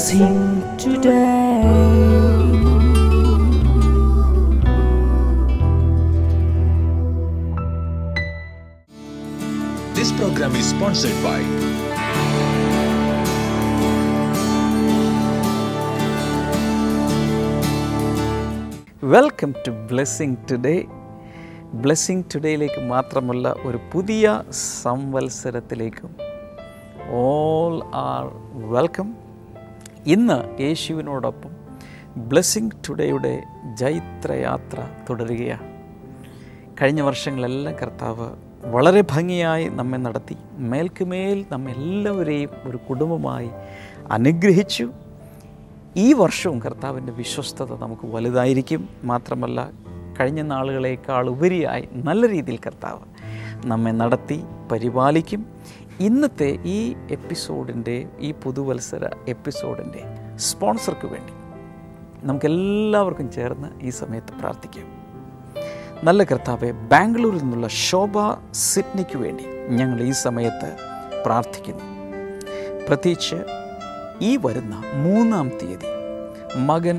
blessing today. This program is sponsored by welcome to blessing today. Blessing ടുഡേയിലേക്ക് മാത്രമല്ല, ഒരു പുതിയ സംവത്സരത്തിലേക്കും ഓൾ ആർ വെൽക്കം. ഇന്ന് യേശുവിനോടൊപ്പം ബ്ലെസ്സിങ് ടുഡേയുടെ ജൈത്രയാത്ര തുടരുകയാണ്. കഴിഞ്ഞ വർഷങ്ങളെല്ലാം കർത്താവ് വളരെ ഭംഗിയായി നമ്മെ നടത്തി, മേൽക്കുമേൽ നമ്മെല്ലാവരെയും ഒരു കുടുംബമായി അനുഗ്രഹിച്ചു. ഈ വർഷവും കർത്താവിൻ്റെ വിശ്വസ്തത നമുക്ക് വലുതായിരിക്കും. മാത്രമല്ല, കഴിഞ്ഞ നാളുകളേക്കാൾ ഉപരിയായി നല്ല രീതിയിൽ കർത്താവ് നമ്മെ നടത്തി പരിപാലിക്കും. ഇന്നത്തെ ഈ എപ്പിസോഡിൻ്റെ, ഈ പുതുവത്സര എപ്പിസോഡിൻ്റെ സ്പോൺസർക്ക് വേണ്ടി നമുക്കെല്ലാവർക്കും ചേർന്ന് ഈ സമയത്ത് പ്രാർത്ഥിക്കാം. നല്ല കർത്താവെ, ബാംഗ്ലൂരിൽ നിന്നുള്ള ശോഭ സിഡ്നിക്ക് വേണ്ടി ഞങ്ങൾ ഈ സമയത്ത് പ്രാർത്ഥിക്കുന്നു. പ്രത്യേകിച്ച് ഈ വരുന്ന 3-ാം തീയതി മകൻ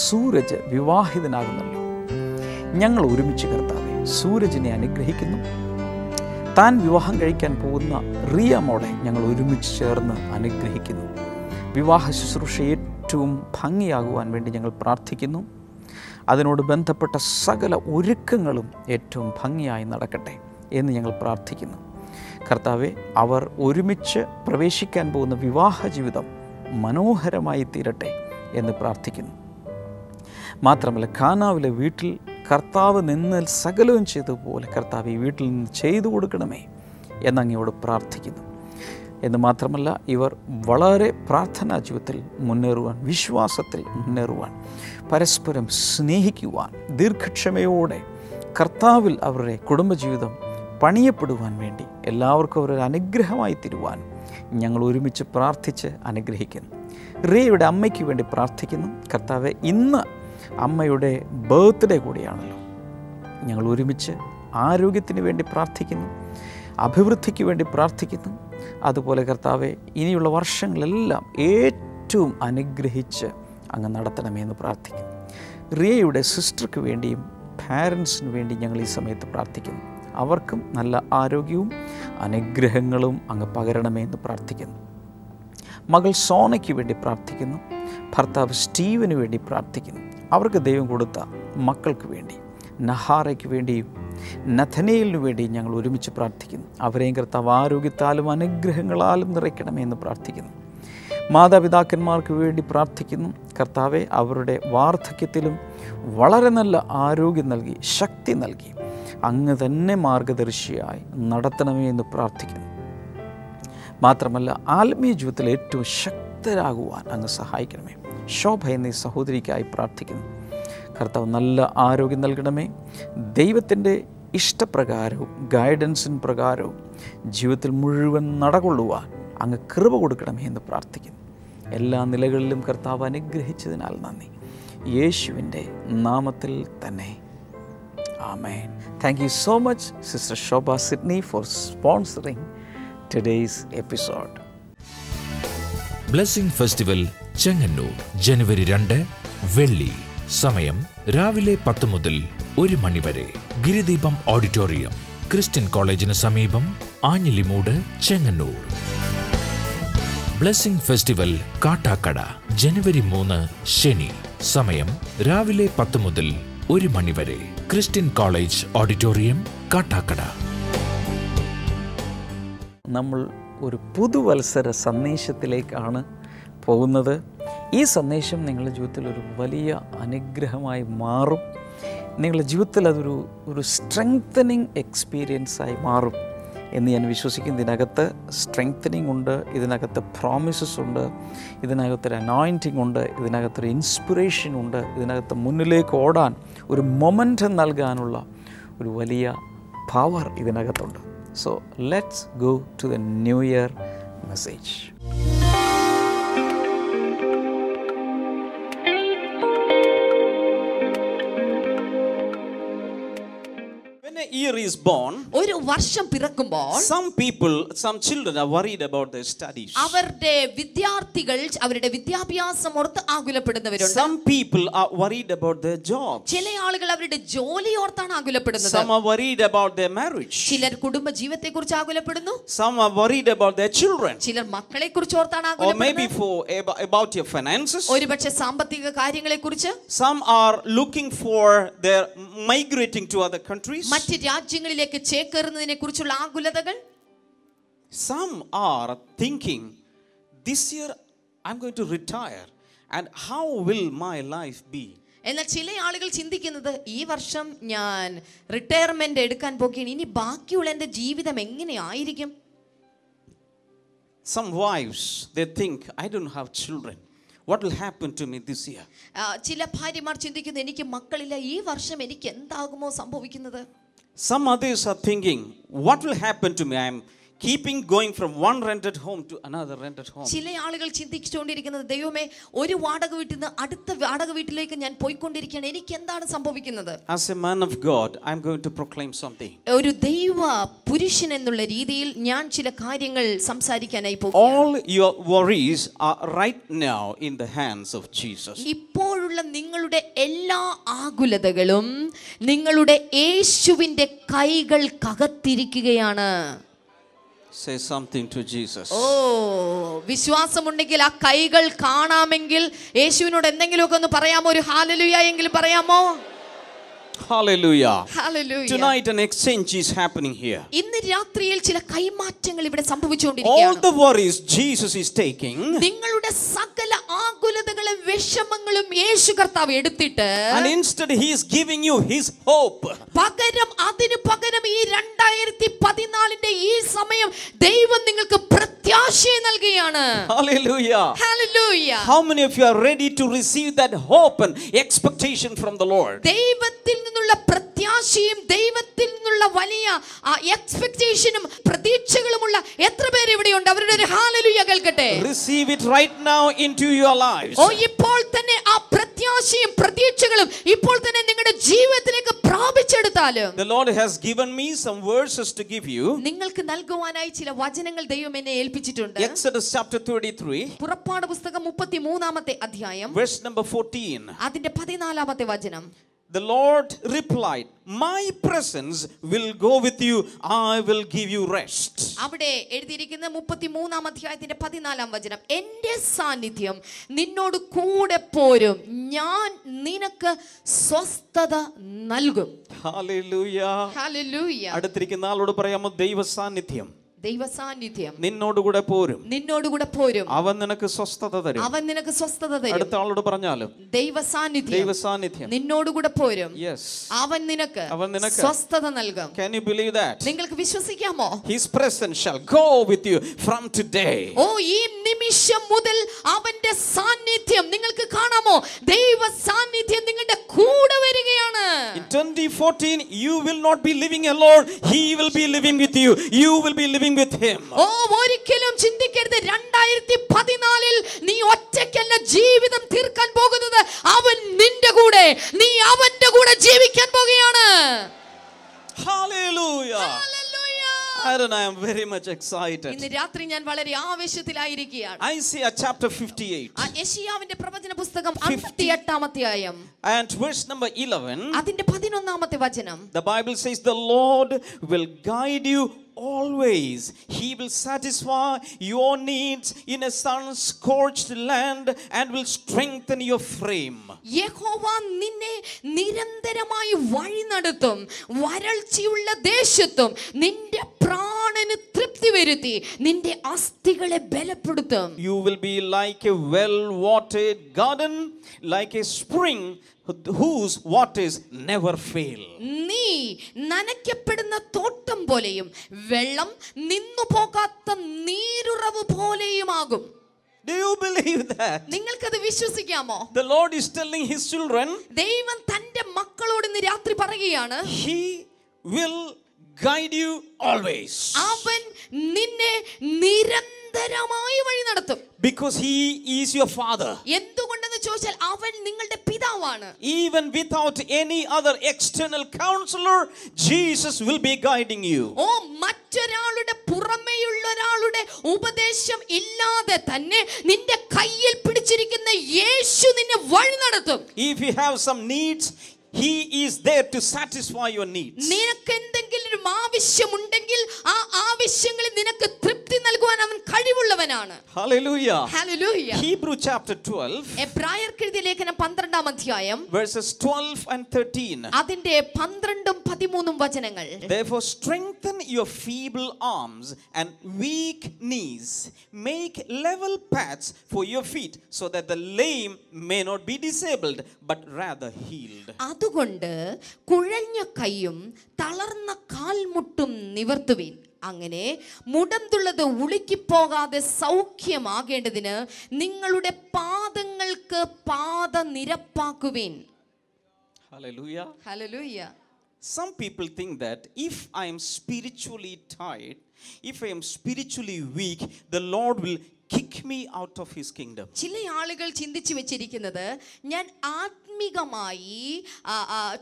സൂരജ് വിവാഹിതനാകുന്നല്ലോ. ഞങ്ങൾ ഒരുമിച്ച് കർത്താവെ സൂരജിനെ അനുഗ്രഹിക്കുന്നു. താൻ വിവാഹം കഴിക്കാൻ പോകുന്ന റിയ മോളെ ഞങ്ങൾ ഒരുമിച്ച് ചേർന്ന് അനുഗ്രഹിക്കുന്നു. വിവാഹ ശുശ്രൂഷ ഏറ്റവും ഭംഗിയാകുവാൻ വേണ്ടി ഞങ്ങൾ പ്രാർത്ഥിക്കുന്നു. അതിനോട് ബന്ധപ്പെട്ട സകല ഒരുക്കങ്ങളും ഏറ്റവും ഭംഗിയായി നടക്കട്ടെ എന്ന് ഞങ്ങൾ പ്രാർത്ഥിക്കുന്നു. കർത്താവെ, അവർ ഒരുമിച്ച് പ്രവേശിക്കാൻ പോകുന്ന വിവാഹ ജീവിതം മനോഹരമായി തീരട്ടെ എന്ന് പ്രാർത്ഥിക്കുന്നു. മാത്രമല്ല, കാനാവിലെ വീട്ടിൽ കർത്താവ് നിന്ന് സകലവും ചെയ്തതുപോലെ കർത്താവ് ഈ വീട്ടിൽ നിന്ന് ചെയ്തു കൊടുക്കണമേ എന്നങ്ങയോട് പ്രാർത്ഥിക്കുന്നു. എന്ന് മാത്രമല്ല, ഇവർ വളരെ പ്രാർത്ഥനാ ജീവിതത്തിൽ മുന്നേറുവാൻ, വിശ്വാസത്തിൽ മുന്നേറുവാൻ, പരസ്പരം സ്നേഹിക്കുവാൻ, ദീർഘക്ഷമയോടെ കർത്താവിൽ അവരുടെ കുടുംബജീവിതം പണിയപ്പെടുവാൻ വേണ്ടി എല്ലാവർക്കും അവരൊരു അനുഗ്രഹമായി തീരുവാൻ ഞങ്ങൾ ഒരുമിച്ച് പ്രാർത്ഥിച്ച് അനുഗ്രഹിക്കുന്നു. റിയയുടെ അമ്മയ്ക്ക് വേണ്ടി പ്രാർത്ഥിക്കുന്നു. കർത്താവെ, ഇന്ന് അമ്മയുടെ ബർത്ത്ഡേ കൂടിയാണല്ലോ. ഞങ്ങൾ ഒരുമിച്ച് ആരോഗ്യത്തിന് വേണ്ടി പ്രാർത്ഥിക്കുന്നു, അഭിവൃദ്ധിക്ക് വേണ്ടി പ്രാർത്ഥിക്കുന്നു. അതുപോലെ കർത്താവെ, ഇനിയുള്ള വർഷങ്ങളെല്ലാം ഏറ്റവും അനുഗ്രഹിച്ച് അങ്ങ് നടത്തണമെന്ന് പ്രാർത്ഥിക്കുന്നു. റിയയുടെ സിസ്റ്റർക്ക് വേണ്ടിയും പാരൻസിന് വേണ്ടി ഞങ്ങൾ ഈ സമയത്ത് പ്രാർത്ഥിക്കുന്നു. അവർക്കും നല്ല ആരോഗ്യവും അനുഗ്രഹങ്ങളും അങ്ങ് പകരണമേ എന്ന് പ്രാർത്ഥിക്കുന്നു. മകൾ സോനയ്ക്ക് വേണ്ടി പ്രാർത്ഥിക്കുന്നു. ഭർത്താവ് സ്റ്റീവിന് വേണ്ടി പ്രാർത്ഥിക്കുന്നു. അവർക്ക് ദൈവം കൊടുത്ത മക്കൾക്ക് വേണ്ടി, നഹാറയ്ക്ക് വേണ്ടിയും നഥനേലിനു വേണ്ടിയും ഞങ്ങൾ ഒരുമിച്ച് പ്രാർത്ഥിക്കുന്നു. അവരെയും കർത്താവ് ആരോഗ്യത്താലും അനുഗ്രഹങ്ങളാലും നിറയ്ക്കണമേ എന്ന് പ്രാർത്ഥിക്കുന്നു. മാതാപിതാക്കന്മാർക്ക് വേണ്ടി പ്രാർത്ഥിക്കുന്നു. കർത്താവെ, അവരുടെ വാർദ്ധക്യത്തിലും വളരെ നല്ല ആരോഗ്യം നൽകി, ശക്തി നൽകി അങ്ങ് തന്നെ മാർഗദർശിയായി നടത്തണമേ എന്ന് പ്രാർത്ഥിക്കുന്നു. മാത്രമല്ല, ആത്മീയ ജീവിതത്തിൽ ഏറ്റവും ശക്തരാകുവാൻ അങ്ങ് സഹായിക്കണമേ. ശോഭ എന്നീ സഹോദരിക്കായി പ്രാർത്ഥിക്കുന്നു. കർത്താവ് നല്ല ആരോഗ്യം നൽകണമേ. ദൈവത്തിൻ്റെ ഇഷ്ടപ്രകാരവും ഗൈഡൻസിന് പ്രകാരവും ജീവിതത്തിൽ മുഴുവൻ നടകൊള്ളുവാൻ അങ്ങ് കൃപ കൊടുക്കണമേ എന്ന് പ്രാർത്ഥിക്കുന്നു. എല്ലാ നിലകളിലും കർത്താവ് അനുഗ്രഹിച്ചതിനാൽ നന്ദി. യേശുവിൻ്റെ നാമത്തിൽ തന്നെ, ആമേൻ. Thank you so much, Sister Shobha Sydney, for sponsoring today's episode. Blessing festival Chengannur ജനുവരി 2 വെള്ളി. സമയം രാവിലെ 10 മുതൽ 1 മണി വരെ. ഗിരിദീപം ഓഡിറ്റോറിയം, ക്രിസ്ത്യൻ കോളേജിന് സമീപം, ആഞ്ഞിലിമൂട്, ചെങ്ങന്നൂർ. ബ്ലെസ്സിംഗ് ഫെസ്റ്റിവൽ കാട്ടാക്കട ജനുവരി 3 ശനി. സമയം രാവിലെ 10 മുതൽ 1 മണി വരെ. Christian college auditorium, Kattakkada. നമ്മൾ ഒരു പുതുവത്സര സന്ദേശത്തിലേക്കാണ് പോകുന്നത്. ഈ സന്ദേശം നിങ്ങളുടെ ജീവിതത്തിൽ ഒരു വലിയ അനുഗ്രഹമായി മാറും. നിങ്ങളുടെ ജീവിതത്തിൽ അതൊരു സ്ട്രെങ്തനിങ് എക്സ്പീരിയൻസായി മാറും എന്ന് ഞാൻ വിശ്വസിക്കുന്നു. ഇതിനകത്ത് സ്ട്രെങ്തനിങ് ഉണ്ട്, ഇതിനകത്ത് പ്രോമിസസ് ഉണ്ട്, ഇതിനകത്തൊരു അനോയിൻറ്റിങ് ഉണ്ട്, ഇതിനകത്തൊരു ഇൻസ്പിറേഷൻ ഉണ്ട്, ഇതിനകത്ത് മുന്നിലേക്ക് ഓടാൻ ഒരു മൊമെൻറ്റം നൽകാനുള്ള ഒരു വലിയ പവർ ഇതിനകത്തുണ്ട്. So let's go to the new year message. പിന്നെ ഈ year is born, ഒരു വർഷം പിറക്കുമ്പോൾ some children are worried about their studies. അവരുടെ വിദ്യാർത്ഥികൾ അവരുടെ വിദ്യാഭ്യാസം ഓർത്ത് ആകുലപ്പെടുന്നവരുണ്ട്. Some people are worried about their jobs. ചില ആളുകൾ അവരുടെ ജോലി ഓർത്താണ് ആകുലപ്പെടുന്നത്. Some are worried about their marriage. ചിലർ കുടുംബ ജീവിതത്തെക്കുറിച്ച് ആകുലപ്പെടുന്നു. Some are worried about their children. ചിലർ മക്കളെക്കുറിച്ച് ഓർത്താണ് Or maybe ആകുലപ്പെടുന്നത്. about your finances. ഒരുപക്ഷെ സാമ്പത്തിക കാര്യങ്ങളെക്കുറിച്ച്. Some are looking for their migrating to other countries. മറ്റ് രാജ്യങ്ങളിലേക്ക് ചേക്കേറുന്നതിനെ കുറിച്ചുള്ള ആകുലതകൾ. Some are thinking, this year I'm going to retire and how will my life be? എന്നാൽ ചില ആളുകൾ ചിന്തിക്കുന്നത് ഈ വർഷം ഞാൻ റിട്ടയർമെന്റ് എടുക്കാൻ പോകുകയാണ്, ഇനി ബാക്കിയുള്ള എൻ്റെ ജീവിതം എങ്ങനെയായിരിക്കും. Some wives, they think, I don't have children. What will happen to me this year? ചില ഭാര്യമാർ ചിന്തിക്കുന്നു, എനിക്ക് മക്കളില്ല, ഈ വർഷം എനിക്ക് എന്താകുമോ സംഭവിക്കുന്നത്. Some others are thinking, what will happen to me? I am keeping going from one rented home to another rented home. ചില ആളുകൾ ചിന്തിച്ചുകൊണ്ടിരിക്കുന്നത്, ദൈവമേ, ഒരു വാടക വീട്ടിൽ നിന്ന് അടുത്ത വാടക വീട്ടിലേക്ക് ഞാൻ പോയിക്കൊണ്ടിരിക്കുകയാണ്, എനിക്ക് എന്താണ് സംഭവിക്കുന്നത്. As a man of God, I am going to proclaim something. ഒരു ദൈവ പുരുഷൻ എന്നുള്ള രീതിയിൽ ഞാൻ ചില കാര്യങ്ങൾ സംസാരിക്കാനായി പോകുന്നു. All your worries are right now in the hands of Jesus. ഇപ്പോഴുള്ള നിങ്ങളുടെ എല്ലാ ആകുലതകളും നിങ്ങളുടെ യേശുവിന്റെ കൈകൾക്കകത്തിരിക്കുകയാണ്. Say something to Jesus. വിശ്വാസമുണ്ടെങ്കിൽ ആ കൈകൾ കാണാമെങ്കിൽ യേശുവിനോട് എന്തെങ്കിലുമൊക്കെ ഒന്ന് പറയാമോ? ഒരു ഹല്ലേലൂയ എങ്കിലും പറയാമോ? Hallelujah. Hallelujah. Tonight an exchange is happening here. ഇന്ന് രാത്രിയിൽ ചില കൈമാറ്റങ്ങൾ ഇവിടെ സംഭവിച്ചുകൊണ്ടിരിക്കുകയാണ്. All the worries Jesus is taking. നിങ്ങളുടെ സകല ആകുലതകളും വിഷമങ്ങളും യേശു കർത്താവ് എടുത്തിട്ട് and instead he is giving you his hope. പകരം അതിനു പകരം ഈ 2014ന്റെ ഈ സമയം ദൈവം നിങ്ങൾക്ക് പ്രത്യാശ നൽകുകയാണ്. Hallelujah. Hallelujah. How many of you are ready to receive that hope and expectation from the Lord? ദൈവത്തിൽ നിന്നുള്ള പ്രത്യാശയും ദൈവത്തിൽ നിന്നുള്ള വലിയ എക്സ്പെക്ടേഷനും പ്രതീക്ഷകളുമുള്ള എത്ര പേര് ഇവിടെയുണ്ട്? അവരുടെ ഒരു ഹല്ലേലൂയ കേൾക്കട്ടെ. Receive it right now into your lives. ഇപ്പോൾ തന്നെ ആ പ്രത്യാശയും പ്രതീക്ഷകളും ഇപ്പോൾ തന്നെ നിങ്ങളുടെ ജീവിതത്തിലേക്ക് പ്രാപിച്ചെടുത്താലും. The Lord has given me some verses to give you. നിങ്ങൾക്ക് നൽകുവാനായി ചില വചനങ്ങൾ ദൈവം എന്നെ ഏൽപ്പിച്ചിട്ടുണ്ട്. Exodus chapter 33. പുറപ്പാട് പുസ്തകം 33-ാമത്തെ അധ്യായം verse number 14. അതിന്റെ 14-ാമത്തെ വചനം. The Lord replied, my presence will go with you, I will give you rest. അവിടെ എഴുതിയിരിക്കുന്ന 33-ാം അധ്യായത്തിന്റെ 14-ാം വചനം, എന്റെ സാന്നിധ്യം നിന്നോട് കൂടെ പോരും, ഞാൻ നിനക്ക് സ്വസ്ഥത നൽകും. Hallelujah. Hallelujah. അടുത്തിരിക്കുന്ന ആളോട് പറയാമോ, ദൈവ സാന്നിധ്യം ദൈവ സാന്നിധ്യം നിന്നോടുകൂടെ പോരും, നിന്നോടുകൂടെ പോരും, അവൻ നിനക്ക് സ്വസ്ഥത തരും. അവൻ നിനക്ക് സ്വസ്ഥത തരും. അടുത്ത ആളോട് പറഞ്ഞാലും ദൈവ സാന്നിധ്യം നിന്നോടുകൂടെ പോരും, അവൻ നിനക്ക് സ്വസ്ഥത നൽകും. Can you believe that? നിങ്ങൾക്ക് വിശ്വസിക്കാമോ? His presence shall go with you from today. ഈ നിമിഷം മുതൽ അവന്റെ സാന്നിധ്യം നിങ്ങൾക്ക് കാണാമോ? ദൈവ സാന്നിധ്യം നിങ്ങളുടെ കൂടെ വരികയാണ്. In 2014 you will not be living alone, he will be living with you, you will be living with him. ഒരിക്കലും ചിന്തിക്കരുത് 2014 നീ ഒറ്റയ്ക്കല്ല ജീവിതം തീർക്കാൻ പോകുന്നത്, അവൻ നിന്റെ കൂടെ, നീ അവന്റെ കൂടെ ജീവിക്കാൻ പോകുകയാണ്. Hallelujah. I don't know, I am very much excited. ഇന്ന് രാത്രി ഞാൻ വളരെ ആവേശത്തിലായിരിക്കുകയാണ്. Isaiah chapter 58. യെശയ്യാവിന്റെ പ്രവചന പുസ്തകം 58-ാം അധ്യായം and verse number 11. അതിന്റെ 11-ാമത്തെ വചനം. The Bible says the Lord will guide you always. He will satisfy your needs in a sun-scorched land and will strengthen your frame. യഹോവ നിന്നെ നിരന്തരമായി വഴി നടത്തും, വരൾച്ചയുള്ള ദേശത്തും നിന്റെ പ്രാണന് തൃപ്തി വരുത്തി നിന്റെ അസ്ഥികളെ ബലപ്പെടുത്തും. You will be like a well-watered garden, like a spring whose waters never fail. നീ നനയ്ക്കപ്പെടുന്ന തോട്ടം പോലെയും വെള്ളം നിന്നു പോകാത്ത നീരുറവ് പോലെയുമാകും. Do you believe that? നിങ്ങൾക്കത് വിശ്വസിക്കാമോ? The Lord is telling his children, ദൈവം തന്റെ മക്കളോട് ഇന്ന് രാത്രി പറയുകയാണ്, he will guide you always. അവൻ നിന്നെ നിരന്തരമായി വഴി നടത്തും. Because he is your father. എന്തുകൊണ്ടെന്ന് ചോദിച്ചാൽ അവൻ നിങ്ങളുടെ പിതാവാണ്. Even without any other external counselor, Jesus will be guiding you. ഓ മറ്റൊരാളുടെ പുറമേയുള്ള ഒരാളുടെ ഉപദേശം ഇല്ലാതെ തന്നെ നിന്റെ കയ്യിൽ പിടിച്ചിരിക്കുന്ന യേശു നിന്നെ വഴി നടത്തും. If you have some needs, He is there to satisfy your needs. നിനക്ക് എന്തെങ്കിലും ആവശ്യമുണ്ടെങ്കിൽ ആ ആവശ്യങ്ങളിൽ നിനക്ക് തൃപ്തി നൽകുവാൻ അവൻ കഴിവുള്ളവനാണ്. Hallelujah. Hallelujah. Hebrew chapter 12, എബ്രായർക്ക് എഴുതിയ ലേഖനം 12-ാം അധ്യായം verses 12 and 13. അതിന്റെ 12ഉം 13ഉം വചനങ്ങൾ. Therefore strengthen your feeble arms and weak knees. Make level paths for your feet, so that the lame may not be disabled, but rather healed. അതുകൊണ്ട് കുഴഞ്ഞ കൈയും തളർന്ന കാൽമുട്ടും നിവർത്തുവിൻ. അങ്ങനെ മുടന്തുള്ളത് ഉളുക്കിപ്പോകാതെ സൗഖ്യമാകേണ്ടതിന് നിങ്ങളുടെ പാദങ്ങൾക്ക് പാത നിരപ്പാക്കുവിൻ. Hallelujah. Hallelujah. Some people think that if I am spiritually tired, if I am spiritually weak, the Lord will kick me out of His kingdom. ചില ആളുകൾ ചിന്തിച്ചു വെച്ചിരിക്കുന്നത് ഞാൻ ആത്മീകമായി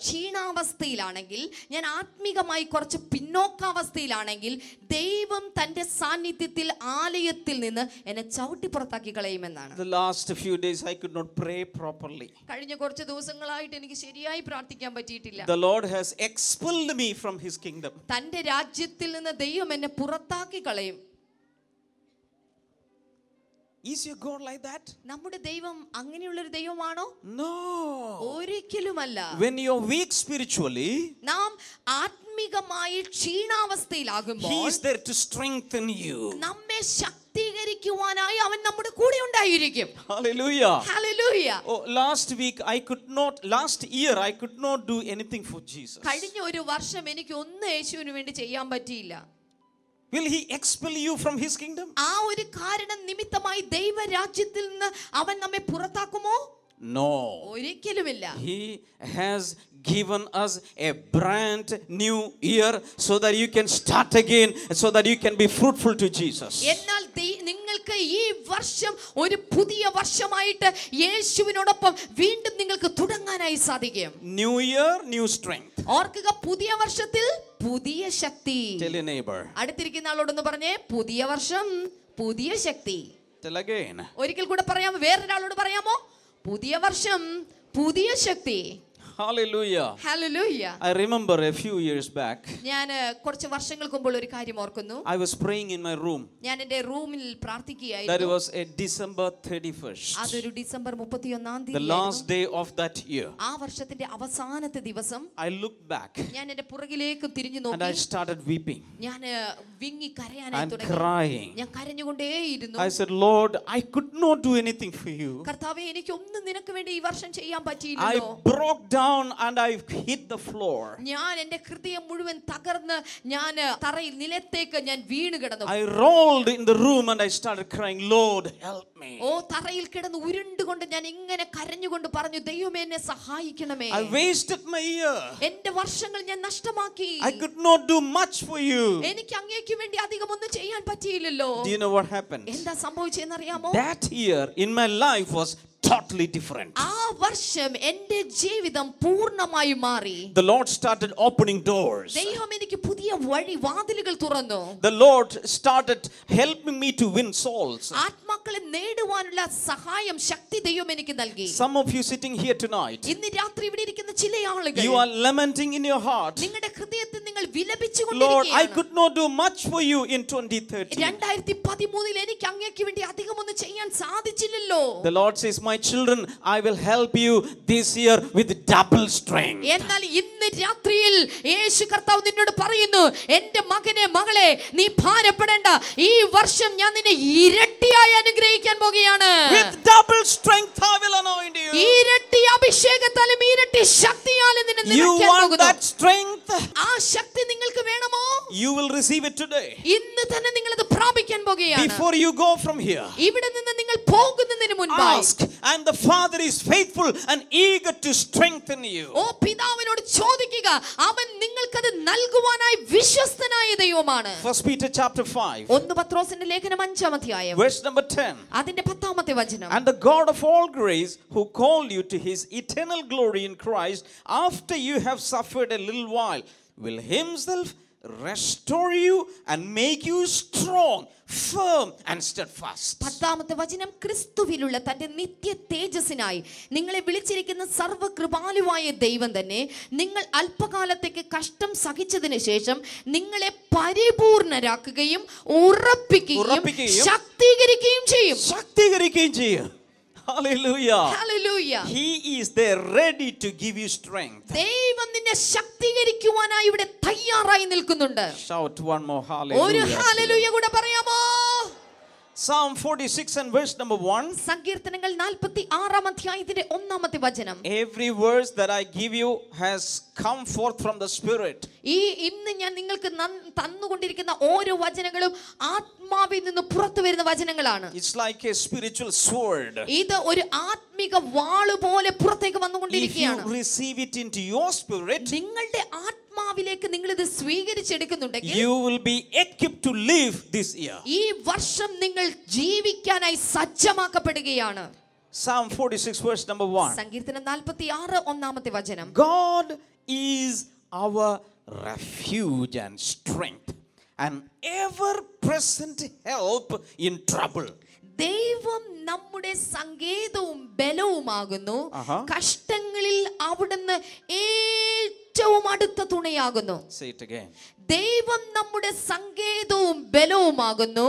ക്ഷീണാവസ്ഥയിലാണെങ്കിൽ, ഞാൻ ആത്മീകമായി കുറച്ച് പിന്നോക്കാവസ്ഥയിലാണെങ്കിൽ ദൈവം തന്റെ സാന്നിധ്യത്തിൽ ആലയത്തിൽ നിന്ന് എന്നെ ചവിട്ടി പുറത്താക്കി കളയുമെന്നാണ്. The last few days I could not pray properly. കഴിഞ്ഞ കുറച്ച് ദിവസങ്ങളായിട്ട് എനിക്ക് ശരിയായി പ്രാർത്ഥിക്കാൻ പറ്റിയിട്ടില്ല. The Lord has expelled me from His kingdom. തന്റെ രാജ്യത്തിൽ നിന്ന് ദൈവം എന്നെ പുറത്താക്കി കളയും. Is your God like that? നമ്മുടെ ദൈവം അങ്ങനെയുള്ള ഒരു ദൈവമാണോ? No. ഒരിക്കലുമല്ല. When you're weak spiritually, നാം ആത്മീകമായി ക്ഷീണാവസ്ഥയിലാകുമ്പോൾ He is there to strengthen you. നമ്മെ ശക്തീകരിക്കുവാനായി അവൻ നമ്മുടെ കൂടെ ഉണ്ടായിരിക്കും. Hallelujah. Hallelujah. Oh, last year I could not do anything for Jesus. കഴിഞ്ഞ ഒരു വർഷം എനിക്ക് ഒന്നും യേശുവിന് വേണ്ടി ചെയ്യാൻ പറ്റിയില്ല. Will He expel you from His kingdom? ആ ഒരു കാരണം നിമിത്തമായി ദൈവരാജ്യത്തിൽ നിന്ന് അവൻ നമ്മെ പുറത്താക്കുമോ? No. ഒരിക്കലുമില്ല. He has given us a brand new year so that you can start again, so that you can be fruitful to Jesus. എന്നാൽ നിങ്ങൾക്ക് ഈ വർഷം ഒരു പുതിയ വർഷമായിട്ട് യേശുവിനോടൊപ്പം വീണ്ടും നിങ്ങൾക്ക് തുടങ്ങാനായി സാധിക്കും. New year, new strength. ഓർക്കുക, പുതിയ വർഷത്തിൽ പുതിയ ശക്തി. Tell your neighbor. അടുത്തിരിക്കുന്ന ആളോടൊന്ന് പറഞ്ഞേ, പുതിയ വർഷം പുതിയ ശക്തി. Tell again. ഒരിക്കൽ കൂടെ പറയാമോ? വേറൊരാളോട് പറയാമോ? പുതിയ വർഷം പുതിയ ശക്തി. Hallelujah. Hallelujah. I remember a few years back, ഞാൻ കുറച്ച് വർഷങ്ങൾക്ക് മുമ്പ് ഒരു കാര്യം ഓർക്കുന്നു. I was praying in my room. ഞാൻ എൻ്റെ റൂമിൽ പ്രാർത്ഥിക്കുകയായിരുന്നു. That was a December 31st. അതൊരു December 31-ാം The last day of that year. ആ വർഷത്തിന്റെ അവസാനത്തെ ദിവസം I looked back ഞാൻ എൻ്റെ പുറകിലേക്ക് തിരിഞ്ഞു and I നോക്കി. started weeping ഞാൻ വിങ്ങി കരയാനായി and തുടങ്ങി. crying. ഞാൻ കരഞ്ഞുകൊണ്ടേയിരുന്നു. I said, Lord, I could not do anything for you. കർത്താവേ, എനിക്ക് ഒന്നും നിനക്ക് വേണ്ടി ഈ വർഷം ചെയ്യാൻ I പറ്റിയില്ലല്ലോ. broke down and I hit the floor. ഞാൻ എൻ്റെ ഹൃദയം മുഴുവൻ തകർന്ന് ഞാൻ തറയിൽ നിലത്തേക്ക് ഞാൻ വീണ് കിടന്നു. I rolled in the room and I started crying, Lord, help me. ഓ തറയിൽ കിടന്ന് ഉരുണ്ടുകൊണ്ട് ഞാൻ ഇങ്ങനെ കരഞ്ഞുകൊണ്ട് പറഞ്ഞു, ദൈവമേ എന്നെ സഹായിക്കണമേ. I wasted my year. എൻ്റെ വർഷങ്ങൾ ഞാൻ നഷ്ടമാക്കി. I could not do much for you. എനിക്ക് അങ്ങേക്ക് വേണ്ടി അധികം ഒന്നും ചെയ്യാൻ പറ്റിയില്ലല്ലോ. Do you know what happened? എന്താ സംഭവിച്ചതെന്ന് അറിയാമോ? That year in my life was totally different. ആ വർഷം എൻ്റെ ജീവിതം പൂർണ്ണമായി മാറി. The Lord started opening doors. ദൈവം എനിക്ക് പുതിയ വാതിലുകൾ തുറന്നു. The Lord started helping me to win souls. ആത്മാക്കളെ നേടുവാനുള്ള സഹായം, ശക്തി ദൈവം എനിക്ക് നൽകി. Some of you sitting here tonight, ഇന്ന് രാത്രി ഇവിടെ ഇരിക്കുന്ന ചില ആളുകൾ, you are lamenting in your heart, നിങ്ങളുടെ ഹൃദയത്തിൽ നിങ്ങൾ Lord, I വിലപിച്ചുകൊണ്ടിരിക്കുകയാണ്. could not do much for you in 2013. 2013 എനിക്ക് അങ്ങേക്ക് വേണ്ടി അധികമൊന്നും ചെയ്യാൻ സാധിച്ചില്ലല്ലോ. The Lord says, my children, I will help you this year with double strength. എന്നാൽ ഇന്ന് രാത്രിയിൽ യേശു കർത്താവ് നിന്നോട് പറയുന്നു, എൻ്റെ മകനെ, മകളെ, നീ ഭാരപ്പെടേണ്ട. ഈ വർഷം ഞാൻ നിന്നെ ഇരട്ടിയായി അനുഗ്രഹിക്കാൻ പോകുകയാണ്. With double strength I will anoint you. ഇരട്ടി അഭിഷേകത്താലും ഇരട്ടി ശക്തിയാലും നിന്നെ You നിറയ്ക്കാൻ want പോകുന്നു. that strength? ആ ശക്തി നിങ്ങൾക്ക് വേണമോ? You will receive it today. ഇന്ന് തന്നെ നിങ്ങൾ അത് പ്രാപിക്കാൻ പോകുകയാണ്. Before you go from here, ഇവിടെ നിന്ന് നിങ്ങൾ പോകുന്നതിന് മുൻപായി ask, and the Father is faithful and eager to strengthen you. ഓ പിതാവിനോട് ചോദിക്കുക, അവൻ നിങ്ങൾക്കത് നൽകുവാനായി വിശ്വസ്തനായി ദൈവമാണ്. 1 Peter chapter 5. 1 പത്രോസിന്റെ ലേഖനം 5-ാം അധ്യായം. Verse number 10. അതിന്റെ 10-ാമത്തെ വചനം. And the God of all grace, who called you to his eternal glory in Christ, after you have suffered a little while, will himself restore you and make you strong, firm and steadfast. 10-ാമത്തെ വചനം. ക്രിസ്തുവിലുള്ള തന്റെ നിത്യ തേജസ്സിനായി നിങ്ങളെ വിളിച്ചിരിക്കുന്ന സർവ്വകൃപാലുവായ ദൈവം തന്നെ നിങ്ങൾ അല്പകാലത്തേക്ക് കഷ്ടം സഹിച്ചതിന് ശേഷം നിങ്ങളെ പരിപൂർണരാക്കുകയും ഉറപ്പിക്കുകയും ശക്തീകരിക്കുകയും ചെയ്യും. Hallelujah. Hallelujah. He is there ready to give you strength. ദൈവം നിന്നെ ശക്തീകരിക്കുവാനായി ഇവിടെ തയ്യാറായി നിൽക്കുന്നുണ്ട്. Shout one more hallelujah. ഒരു ഹല്ലേലൂയ കൂടെ പറയാമോ? Psalm 46 and verse number 1. സങ്കീർത്തനങ്ങൾ 46-ാം അധ്യായത്തിന്റെ 1-ാമത്തെ വചനം. Every verse that I give you has come forth from the Spirit. ഇന്ന് ഞാൻ നിങ്ങൾക്ക് തന്നുകൊണ്ടിരിക്കുന്ന ഓരോ വചനങ്ങളും ആത്മാവിൽ നിന്ന് പുറത്തു വരുന്ന വചനങ്ങളാണ്. It's like a spiritual sword. ഇത് ഒരു ആത്മിക വാള് പോലെ പുറത്തേക്ക് വന്നുകൊണ്ടിരിക്കുകയാണ്. If you receive it into your spirit, നിങ്ങളുടെ ആത്മാവിലേക്ക് നിങ്ങൾ ഇത് സ്വീകരിച്ചെടുക്കുന്നുണ്ടെങ്കിൽ, you will be equipped to live this year. ഈ വർഷം നിങ്ങൾ ജീവിക്കാനായി സജ്ജമാക്കപ്പെടുകയാണ്. Psalm 46 verse number 1. സങ്കീർത്തനം 46 1-ാമത്തെ വചനം. God is our refuge and strength, an ever present help in trouble. ദൈവം നമ്മുടെ സങ്കേതവും ബലവുമാകുന്നു, കഷ്ടങ്ങളിൽ അവിടുന്ന് ഏറ്റവും അടുത്ത തുണയാകുന്നു. Say it again. ദൈവം നമ്മുടെ സങ്കേതവും ബലവുമാകുന്നു,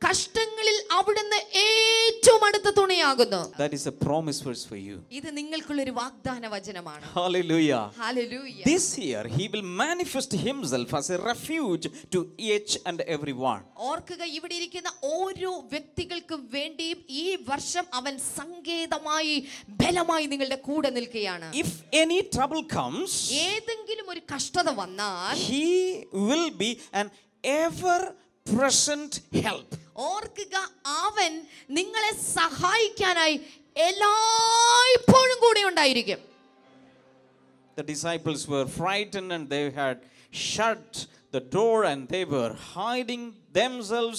കഷ്ടങ്ങളിൽ അവിടുന്ന് ഏറ്റവും അടുത്ത തുണയാകുന്നു. That is a promise verse for you. ഇത് നിങ്ങൾക്കുള്ള ഒരു വാഗ്ദാന വചനമാണ്. Hallelujah. Hallelujah. This year he will manifest himself as a refuge to each and every one. ഓർക്കുക, ഇവിടെ ഇരിക്കുന്ന ഓരോ വ്യക്തികൾക്കും വേണ്ടിയും ഈ വർഷം അവൻ സങ്കേതമായി ബലമായി നിങ്ങളുടെ കൂടെ നിൽക്കുകയാണ്. If any trouble comes, ഏതെങ്കിലും ഒരു കഷ്ടത വന്നാൽ he will be an ever present help. ഓർക്കുക, അവൻ നിങ്ങളെ സഹായിക്കാനായി എല്ലായ്പ്പോഴും കൂടെ ഉണ്ടായിരിക്കും. The disciples were frightened and they had shut the door and they were hiding themselves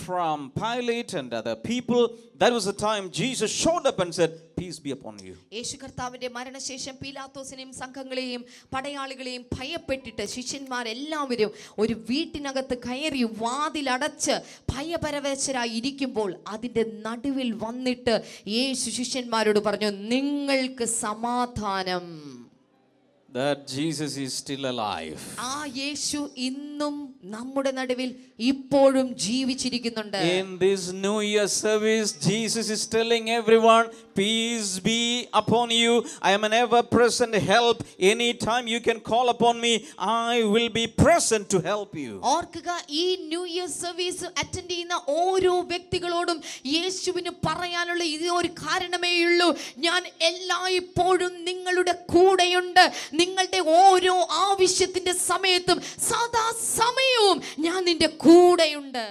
from Pilate and other people. That was the time Jesus showed up and said, peace be upon you. യേശു കർത്താവിന്റെ മരണശേഷം പീലാത്തോസിനെയും സംഘങ്ങളെയും പടയാളികളെയും ഭയപ്പെട്ടിട്ട് ശിഷ്യന്മാരെല്ലാവരും ഒരു വീട്ടിനകത്ത് കയറി വാതിലടച്ച് ഭയപരവശരായി ഇരിക്കുമ്പോൾ അതിന്റെ നടുവിൽ വന്നിട്ട് യേശു ശിഷ്യന്മാരോട് പറഞ്ഞു, നിങ്ങൾക്ക് സമാധാനം. That Jesus is still alive. ആ യേശു ഇന്നും നമ്മുടെ നടുവിൽ ഇപ്പോഴും ജീവിച്ചിരിക്കുന്നുണ്ട്. In this New Year service, Jesus is telling everyone, peace be upon you. I am an ever-present help. Anytime you can call upon me, I will be present to help you. ഓർക്കുക, ഈ new year service attend ചെയ്യുന്ന ഓരോ വ്യക്തികളോടും യേശുവിന് പറയാനുള്ള ഇതേ ഒരു കാരണമേ ഉള്ളൂ, ഞാൻ എല്ലായ്പ്പോഴും നിങ്ങളുടെ കൂടെയുണ്ട്. നിങ്ങളുടെ ഓരോ ആവശ്യത്തിന്റെ സമയത്തും സദാ സമയവും ഞാൻ നിന്റെ കൂടെയുണ്ട്.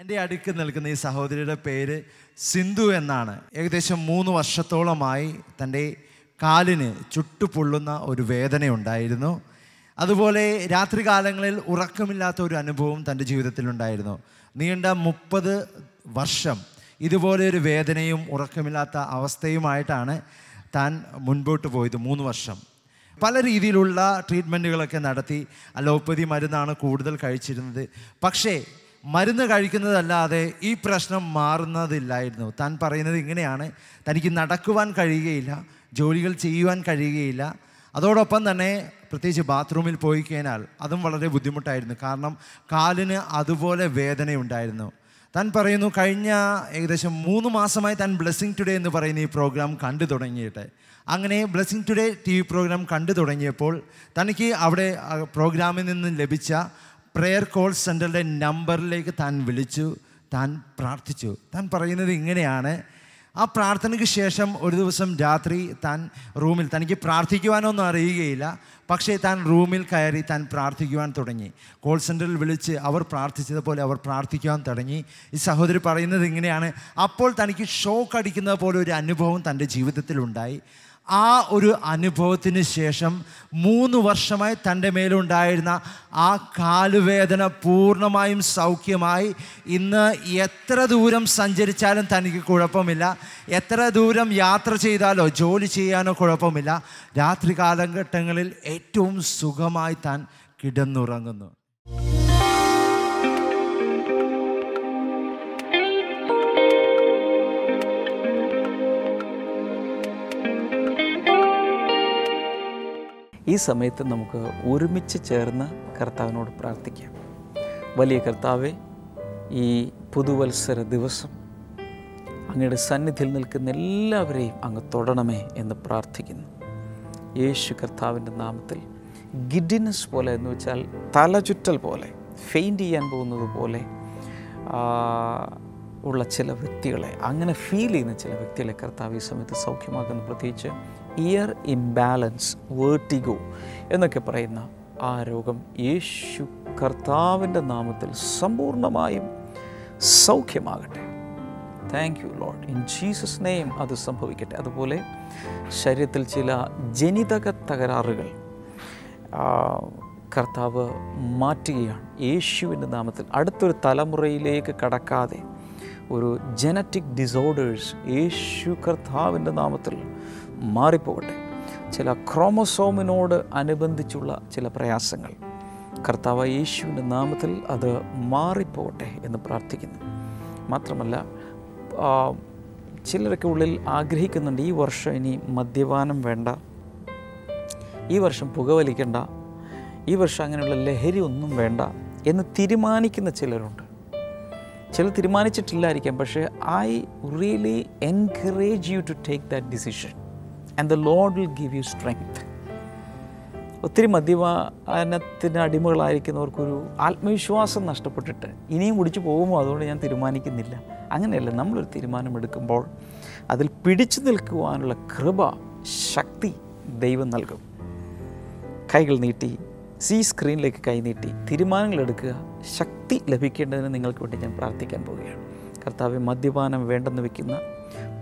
എൻ്റെ അടുക്ക് നിൽക്കുന്ന ഈ സഹോദരിയുടെ പേര് സിന്ധു എന്നാണ്. ഏകദേശം 3 വർഷത്തോളമായി തൻ്റെ കാലിന് ചുട്ടുപൊള്ളുന്ന ഒരു വേദനയുണ്ടായിരുന്നു. അതുപോലെ രാത്രികാലങ്ങളിൽ ഉറക്കമില്ലാത്ത ഒരു അനുഭവം തൻ്റെ ജീവിതത്തിലുണ്ടായിരുന്നു. നീണ്ട 30 വർഷം ഇതുപോലെ ഒരു വേദനയും ഉറക്കമില്ലാത്ത അവസ്ഥയുമായിട്ടാണ് താൻ മുൻപോട്ട് പോയത്. 3 വർഷം പല രീതിയിലുള്ള ട്രീറ്റ്മെൻറ്റുകളൊക്കെ നടത്തി. അലോപ്പതി മരുന്നാണ് കൂടുതൽ കഴിച്ചിരുന്നത്. പക്ഷേ മരുന്ന് കഴിക്കുന്നതല്ലാതെ ഈ പ്രശ്നം മാറുന്നതില്ലായിരുന്നു. താൻ പറയുന്നത് ഇങ്ങനെയാണ്, തനിക്ക് നടക്കുവാൻ കഴിയുകയില്ല, ജോലികൾ ചെയ്യുവാൻ കഴിയുകയില്ല. അതോടൊപ്പം തന്നെ പ്രത്യേകിച്ച് ബാത്റൂമിൽ പോയി കഴിഞ്ഞാൽ അതും വളരെ ബുദ്ധിമുട്ടായിരുന്നു. കാരണം കാലിന് അതുപോലെ വേദനയുണ്ടായിരുന്നു. താൻ പറയുന്നു, കഴിഞ്ഞ ഏകദേശം 3 മാസമായി താൻ ബ്ലെസ്സിങ് ടുഡേ എന്ന് പറയുന്ന ഈ പ്രോഗ്രാം കണ്ടു തുടങ്ങിയിട്ട്. അങ്ങനെ ബ്ലെസ്സിങ് ടുഡേ TV പ്രോഗ്രാം കണ്ടു തുടങ്ങിയപ്പോൾ തനിക്ക് അവിടെ പ്രോഗ്രാമിൽ നിന്ന് ലഭിച്ച പ്രെയർ കോൾ സെൻ്ററിൻ്റെ നമ്പറിലേക്ക് താൻ വിളിച്ചു, താൻ പ്രാർത്ഥിച്ചു. താൻ പറയുന്നത് ഇങ്ങനെയാണ്, ആ പ്രാർത്ഥനയ്ക്ക് ശേഷം ഒരു ദിവസം രാത്രി താൻ റൂമിൽ, തനിക്ക് പ്രാർത്ഥിക്കുവാനൊന്നും അറിയുകയില്ല, പക്ഷേ താൻ റൂമിൽ കയറി താൻ പ്രാർത്ഥിക്കുവാൻ തുടങ്ങി. കോൾ സെൻറ്ററിൽ വിളിച്ച് അവർ പ്രാർത്ഥിച്ചതുപോലെ അവർ പ്രാർത്ഥിക്കുവാൻ തുടങ്ങി. ഈ സഹോദരി പറയുന്നത് ഇങ്ങനെയാണ്: അപ്പോൾ തനിക്ക് ഷോക്ക് അടിക്കുന്നത് പോലെ ഒരു അനുഭവം തൻ്റെ ജീവിതത്തിലുണ്ടായി. ആ ഒരു അനുഭവത്തിന് ശേഷം 3 വർഷമായി തൻ്റെ മേലുണ്ടായിരുന്ന ആ കാലുവേദന പൂർണ്ണമായും സൗഖ്യമായി. ഇന്ന് എത്ര ദൂരം സഞ്ചരിച്ചാലും തനിക്ക് കുഴപ്പമില്ല, എത്ര ദൂരം യാത്ര ചെയ്താലോ ജോലി ചെയ്യാനോ കുഴപ്പമില്ല. രാത്രി കാലഘട്ടങ്ങളിൽ ഏറ്റവും സുഖമായി താൻ കിടന്നുറങ്ങുന്നു. ഈ സമയത്ത് നമുക്ക് ഒരുമിച്ച് ചേർന്ന് കർത്താവിനോട് പ്രാർത്ഥിക്കാം. വലിയ കർത്താവേ, ഈ പുതുവത്സര ദിവസം അങ്ങയുടെ സന്നിധിയിൽ നിൽക്കുന്ന എല്ലാവരെയും അങ്ങ് തൊടണമേ എന്ന് പ്രാർത്ഥിക്കുന്നു. യേശു കർത്താവിൻ്റെ നാമത്തിൽ ഗിഡിനസ് പോലെ, എന്ന് വെച്ചാൽ തലചുറ്റൽ പോലെ, ഫെയിൻറ്റ് ചെയ്യാൻ പോകുന്നത് പോലെ ഉള്ള ചില വ്യക്തികളെ, അങ്ങനെ ഫീൽ ചെയ്യുന്ന ചില വ്യക്തികളെ കർത്താവ് ഈ സമയത്ത് സൗഖ്യമാക്കുന്നു. പ്രത്യേകിച്ച് ഇയർ ഇംബാലൻസ്, വേർട്ടിഗോ എന്നൊക്കെ പറയുന്ന ആ രോഗം യേശു കർത്താവിൻ്റെ നാമത്തിൽ സമ്പൂർണ്ണമായും സൗഖ്യമാകട്ടെ. Thank you Lord, in Jesus name അത് സംഭവിക്കട്ടെ. അതുപോലെ ശരീരത്തിൽ ചില ജനിതക തകരാറുകൾ കർത്താവ് മാറ്റുകയാണ് യേശുവിൻ്റെ നാമത്തിൽ. അടുത്തൊരു തലമുറയിലേക്ക് കടക്കാതെ ഒരു ജനറ്റിക് ഡിസോർഡേഴ്സ് യേശു കർത്താവിൻ്റെ നാമത്തിൽ മാറിപ്പോകട്ടെ. ചില ക്രോമസോമിനോട് അനുബന്ധിച്ചുള്ള ചില പ്രയാസങ്ങൾ കർത്താവ് യേശുവിൻ്റെ നാമത്തിൽ അത് മാറിപ്പോകട്ടെ എന്ന് പ്രാർത്ഥിക്കുന്നു. മാത്രമല്ല, ചിലരൊക്കെ ഉള്ളിൽ ആഗ്രഹിക്കുന്നുണ്ട്, ഈ വർഷം ഇനി മദ്യപാനം വേണ്ട, ഈ വർഷം പുകവലിക്കണ്ട, ഈ വർഷം അങ്ങനെയുള്ള ലഹരി ഒന്നും വേണ്ട എന്ന് തീരുമാനിക്കുന്ന ചിലരുണ്ട്. ചിലർ തീരുമാനിച്ചിട്ടില്ലായിരിക്കാം, പക്ഷേ I really encourage you to take that decision and the Lord will give you strength. ഒത്തിരി മദ്യപാനത്തിന് അടിമകളായിരിക്കുന്നവർക്കൊരു ആത്മവിശ്വാസം നഷ്ടപ്പെട്ടിട്ട് ഇനിയും കുടിച്ചു പോകുമോ, അതുകൊണ്ട് ഞാൻ തീരുമാനിക്കുന്നില്ല. അങ്ങനെയല്ല, നമ്മളൊരു തീരുമാനമെടുക്കുമ്പോൾ അതിൽ പിടിച്ചു നിൽക്കുവാനുള്ള കൃപ, ശക്തി ദൈവം നൽകും. കൈകൾ നീട്ടി, സ്ക്രീനിലേക്ക് കൈ നീട്ടി തീരുമാനങ്ങൾ എടുക്കുക. ശക്തി ലഭിക്കേണ്ടതിന് നിങ്ങൾക്ക് വേണ്ടി ഞാൻ പ്രാർത്ഥിക്കാൻ പോവുകയാണ്. കർത്താവെ, മദ്യപാനം വേണ്ടെന്ന് വയ്ക്കുന്ന,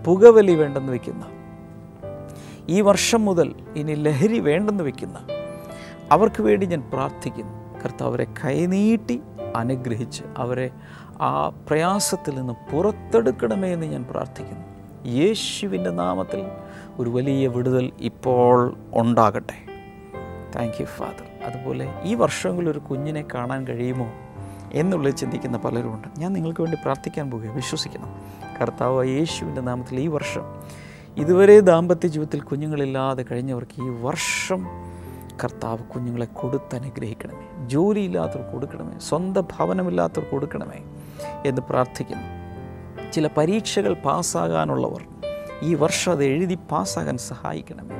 പുകവലി വേണ്ടെന്ന് വയ്ക്കുന്ന, ഈ വർഷം മുതൽ ഇനി ലഹരി വേണ്ടെന്ന് വയ്ക്കുന്ന അവർക്ക് വേണ്ടി ഞാൻ പ്രാർത്ഥിക്കുന്നു. കർത്താവ് അവരെ കൈനീട്ടി അനുഗ്രഹിച്ച് അവരെ ആ പ്രയാസത്തിൽ നിന്ന് പുറത്തെടുക്കണമേ എന്ന് ഞാൻ പ്രാർത്ഥിക്കുന്നു. യേശുവിൻ്റെ നാമത്തിൽ ഒരു വലിയ വിടുതൽ ഇപ്പോൾ ഉണ്ടാകട്ടെ. Thank you father. അതുപോലെ ഈ വർഷങ്ങളിൽ ഒരു കുഞ്ഞിനെ കാണാൻ കഴിയുമോ എന്നുള്ളത് ചിന്തിക്കുന്ന പലരുമുണ്ട്. ഞാൻ നിങ്ങൾക്ക് വേണ്ടി പ്രാർത്ഥിക്കാൻ പോവുകയാണ്. വിശ്വസിക്കണം, കർത്താവ് യേശുവിൻ്റെ നാമത്തിൽ ഈ വർഷം, ഇതുവരെ ദാമ്പത്യ ജീവിതത്തിൽ കുഞ്ഞുങ്ങളില്ലാതെ കഴിഞ്ഞവർക്ക് ഈ വർഷം കർത്താവ് കുഞ്ഞുങ്ങളെ കൊടുത്തനുഗ്രഹിക്കണമേ. ജോലിയില്ലാത്തവർ കൊടുക്കണമേ, സ്വന്തം ഭവനമില്ലാത്തവർ കൊടുക്കണമേ എന്ന് പ്രാർത്ഥിക്കുന്നു. ചില പരീക്ഷകൾ പാസ്സാകാനുള്ളവർ ഈ വർഷം അത് എഴുതി പാസ്സാകാൻ സഹായിക്കണമേ.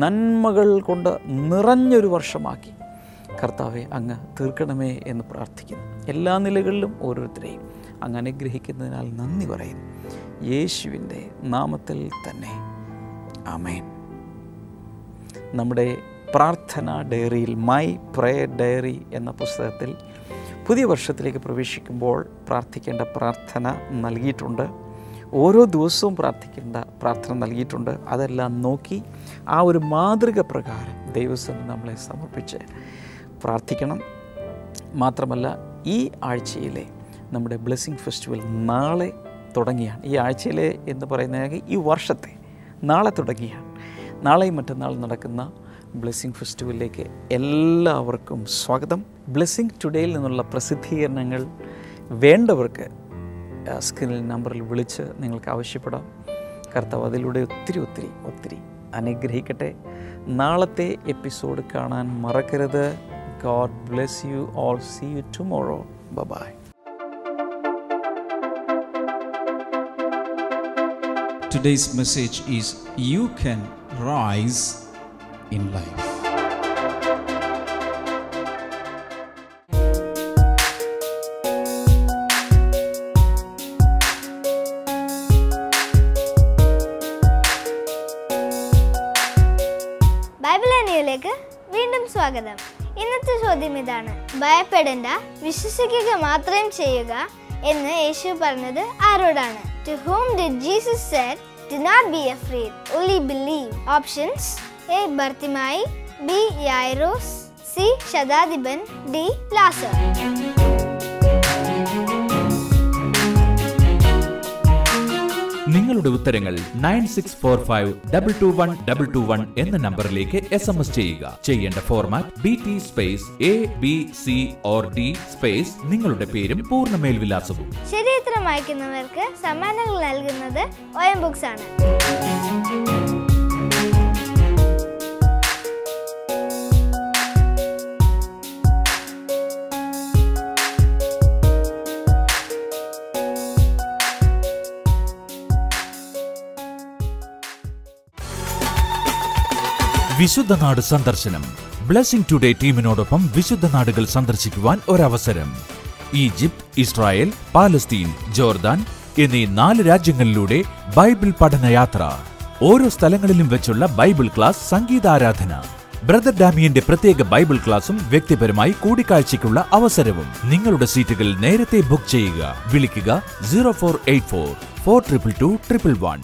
നന്മകൾ കൊണ്ട് നിറഞ്ഞൊരു വർഷമാക്കി കർത്താവെ അങ്ങ് തീർക്കണമേ എന്ന് പ്രാർത്ഥിക്കുന്നു. എല്ലാ നിലകളിലും ഓരോരുത്തരെയും അങ്ങ് അനുഗ്രഹിക്കുന്നതിനാൽ നന്ദി പറയുന്നു. യേശുവിൻ്റെ നാമത്തിൽ തന്നെ ആമേൻ. നമ്മുടെ പ്രാർത്ഥന ഡയറിയിൽ മൈ പ്രേയർ ഡയറി എന്ന പുസ്തകത്തിൽ പുതിയ വർഷത്തിലേക്ക് പ്രവേശിക്കുമ്പോൾ പ്രാർത്ഥിക്കേണ്ട പ്രാർത്ഥന നൽകിയിട്ടുണ്ട്. ഓരോ ദിവസവും പ്രാർത്ഥിക്കേണ്ട പ്രാർത്ഥന നൽകിയിട്ടുണ്ട്. അതെല്ലാം നോക്കി ആ ഒരു മാതൃക പ്രകാരം ദൈവസന്നിധിയിൽ നമ്മളെ സമർപ്പിച്ച് പ്രാർത്ഥിക്കണം. മാത്രമല്ല, ഈ ആഴ്ചയിലെ നമ്മുടെ ബ്ലെസ്സിങ് ഫെസ്റ്റിവൽ നാളെ തുടങ്ങിയാണ്. ഈ ആഴ്ചയിലെ എന്ന് പറയുന്നത് ഈ വർഷത്തെ നാളെ തുടങ്ങിയാണ്. നാളെയും മറ്റന്നാൾ നടക്കുന്ന ബ്ലെസ്സിങ് ഫെസ്റ്റിവലിലേക്ക് എല്ലാവർക്കും സ്വാഗതം. ബ്ലെസ്സിങ് ടുഡേയിൽ നിന്നുള്ള പ്രസിദ്ധീകരണങ്ങൾ വേണ്ടവർക്ക് സ്ക്രീനിൽ നമ്പറിൽ വിളിച്ച് നിങ്ങൾക്ക് ആവശ്യപ്പെടാം. കർത്താവ് അതിലൂടെ ഒത്തിരി അനുഗ്രഹിക്കട്ടെ. നാളത്തെ എപ്പിസോഡ് കാണാൻ മറക്കരുത്. God bless you all. See you tomorrow. Bye-bye. Today's message is you can rise in life. സ്വാഗതം. ഇന്നത്തെ ചോദ്യം ഇതാണ്: ഭയപ്പെടേണ്ട, വിശ്വസിക്കുക മാത്രം ചെയ്യുക എന്ന് യേശു പറഞ്ഞത് ആരോടാണ്? To whom did Jesus said, "Do not be afraid, only believe"? Options: A. Bartimaeus, B. Jairus, C. ശതാധിപൻ, D. ലാസർ. നിങ്ങളുടെ ഉത്തരങ്ങൾ 9645221221 എന്ന നമ്പറിലേക്ക് SMS ചെയ്യുക. ചെയ്യേണ്ട format BT space ABC or D space നിങ്ങളുടെ പേരും പൂർണ്ണ മേൽവിലാസവും. ശരിയുത്തരം അയക്കുന്നവർക്ക് സമ്മാനങ്ങൾ നൽകുന്നത് OM Books ആണ്. വിശുദ്ധ നാട് സന്ദർശനം. ബ്ലെസ്സിംഗ് ടുഡേ ടീമിനോടൊപ്പം വിശുദ്ധ നാടുകൾ സന്ദർശിക്കുവാൻ ഒരവസരം. ഈജിപ്ത്, ഇസ്രായേൽ, പാലസ്തീൻ, ജോർദാൻ എന്നീ 4 രാജ്യങ്ങളിലൂടെ ബൈബിൾ പഠനയാത്ര. ഓരോ സ്ഥലങ്ങളിലും വെച്ചുള്ള ബൈബിൾ ക്ലാസ്, സംഗീതാരാധന, ബ്രദർ ഡാമിയന്റെ പ്രത്യേക ബൈബിൾ ക്ലാസും വ്യക്തിപരമായി കൂടിക്കാഴ്ചയ്ക്കുള്ള അവസരവും. നിങ്ങളുടെ സീറ്റുകൾ നേരത്തെ ബുക്ക് ചെയ്യുക. വിളിക്കുക 0484 422 111.